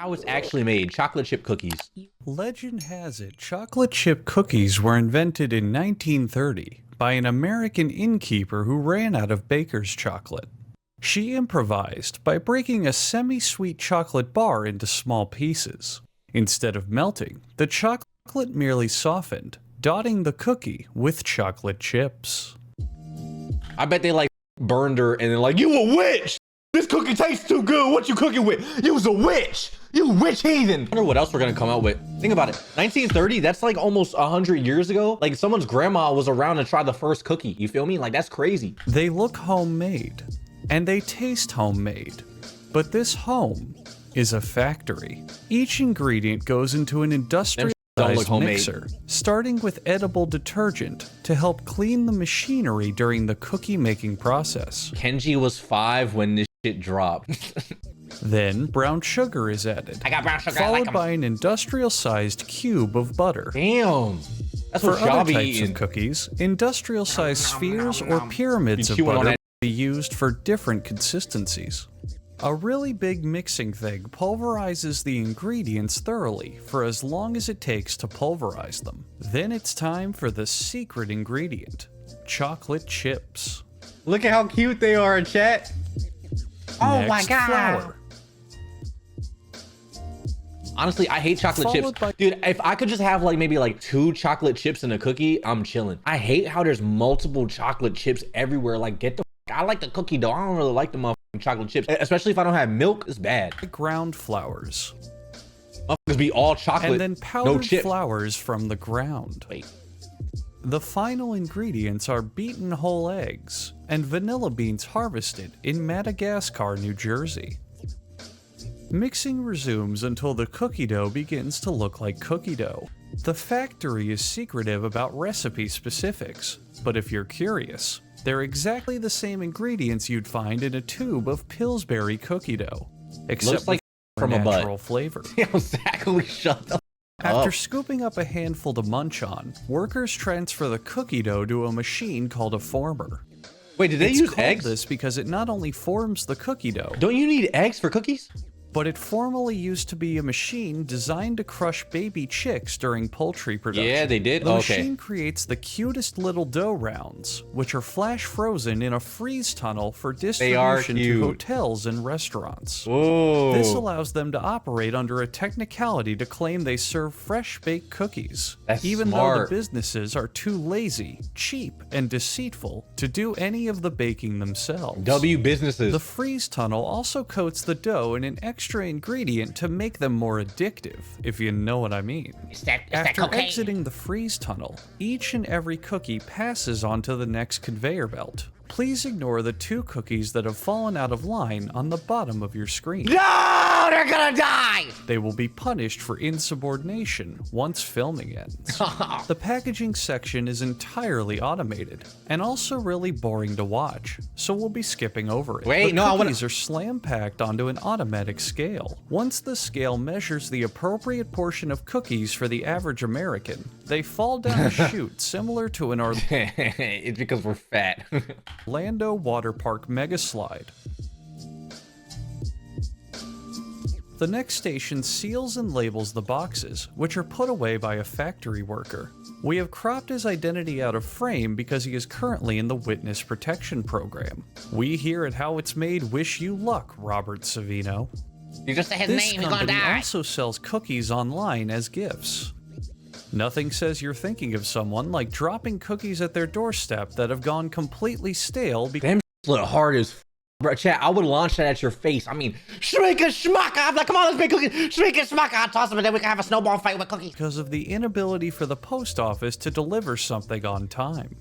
How it's actually made. Chocolate chip cookies. Legend has it, chocolate chip cookies were invented in 1930 by an American innkeeper who ran out of baker's chocolate. She improvised by breaking a semi-sweet chocolate bar into small pieces. Instead of melting, the chocolate merely softened, dotting the cookie with chocolate chips. I bet they like burned her and then like, you a witch! This cookie tastes too good. What you cooking with? You was a witch. You witch heathen. I wonder what else we're gonna come out with. Think about it. 1930, that's like almost 100 years ago. Like someone's grandma was around to try the first cookie. You feel me? Like that's crazy. They look homemade, and they taste homemade. But this home is a factory. Each ingredient goes into an industrialized mixer, starting with edible detergent to help clean the machinery during the cookie making process. Kenji was 5 when this shit dropped. Then brown sugar is added. I got brown sugar. Followed by an industrial-sized cube of butter. Damn. That's For what y'all other be types eating. of cookies, industrial-sized spheres or pyramids of butter may be used for different consistencies. A really big mixing thing pulverizes the ingredients thoroughly for as long as it takes to pulverize them. Then it's time for the secret ingredient, chocolate chips. Look at how cute they are in chat. Oh my god. Flour. Honestly, I hate chocolate chips. Dude, if I could just have like maybe like 2 chocolate chips in a cookie, I'm chilling. I hate how there's multiple chocolate chips everywhere. Like get the I like the cookie dough. I don't really like the motherfucking chocolate chips. Especially if I don't have milk, it's bad. Ground flours. Motherfuckers be all chocolate, and then powdered no chips. flours from the ground. Wait. The final ingredients are beaten whole eggs and vanilla beans harvested in Madagascar, New Jersey. Mixing resumes until the cookie dough begins to look like cookie dough. The factory is secretive about recipe specifics, but if you're curious, they're exactly the same ingredients you'd find in a tube of Pillsbury cookie dough, except looks like with from a natural butt. flavor. Exactly, shut up. After scooping up a handful to munch on, workers transfer the cookie dough to a machine called a former. Wait, did they It's use called eggs? this because it not only forms the cookie dough, Don't you need eggs for cookies? but it formerly used to be a machine designed to crush baby chicks during poultry production. Yeah, they did? The Okay. machine creates the cutest little dough rounds, which are flash frozen in a freeze tunnel for distribution to cute. hotels and restaurants. Whoa. This allows them to operate under a technicality to claim they serve fresh baked cookies, That's even though smart. the businesses are too lazy, cheap, and deceitful to do any of the baking themselves. W businesses. The freeze tunnel also coats the dough in an extra ingredient to make them more addictive, if you know what I mean. After exiting the freeze tunnel, each and every cookie passes onto the next conveyor belt. Please ignore the 2 cookies that have fallen out of line on the bottom of your screen. No, they're gonna die! They will be punished for insubordination once filming ends. The packaging section is entirely automated, and also really boring to watch, so we'll be skipping over it. Wait, The no, I wanna- cookies are slam-packed onto an automatic scale. Once the scale measures the appropriate portion of cookies for the average American, they fall down a chute similar to an It's because we're fat. Orlando Water Park mega slide. The next station seals and labels the boxes, which are put away by a factory worker. We have cropped his identity out of frame because he is currently in the witness protection program. We here at How It's Made wish you luck, Robert Savino. You just said his This name, he's gonna company die. also sells cookies online as gifts. Nothing says you're thinking of someone like dropping cookies at their doorstep that have gone completely stale because Them look hard as bro, chat, I would launch that at your face. I mean, shrika schmaka. I'm like, come on, let's make cookies. Shrika schmaka. I'll toss them and then we can have a snowball fight with cookies. of the inability for the post office to deliver something on time.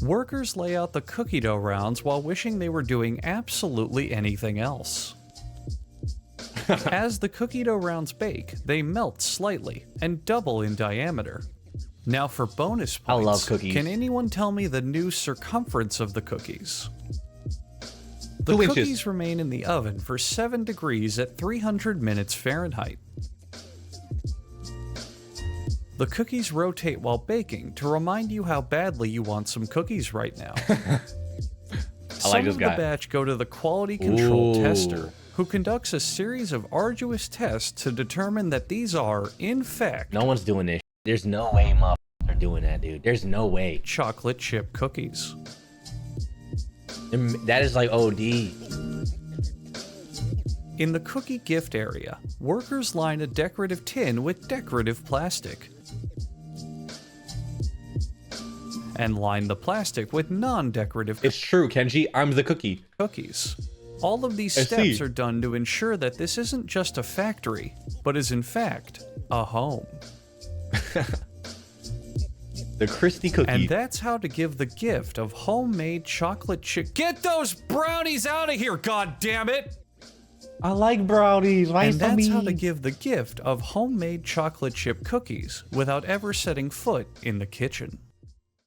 Workers lay out the cookie dough rounds while wishing they were doing absolutely anything else. As the cookie dough rounds bake, they melt slightly and double in diameter. Now for bonus points, I love cookies. Can anyone tell me the new circumference of the cookies? The 2 inches. cookies remain in the oven for 7 degrees at 300 minutes Fahrenheit. The cookies rotate while baking to remind you how badly you want some cookies right now. I like Some this of guy. the batch go to the quality control Ooh. tester, who conducts a series of arduous tests to determine that these are, in fact, No one's doing this. There's no way motherfuckers are doing that, dude. There's no way. chocolate chip cookies. That is like OD. In the cookie gift area, workers line a decorative tin with decorative plastic and line the plastic with non-decorative It's true, Kenji. I'm the cookie. cookies. All of these I steps see. are done to ensure that this isn't just a factory, but is in fact a home. The Christy cookie. And that's how to give the gift of homemade chocolate chip. Get those brownies out of here, god damn it! I like brownies. Why And you so that's how to mean? give the gift of homemade chocolate chip cookies without ever setting foot in the kitchen.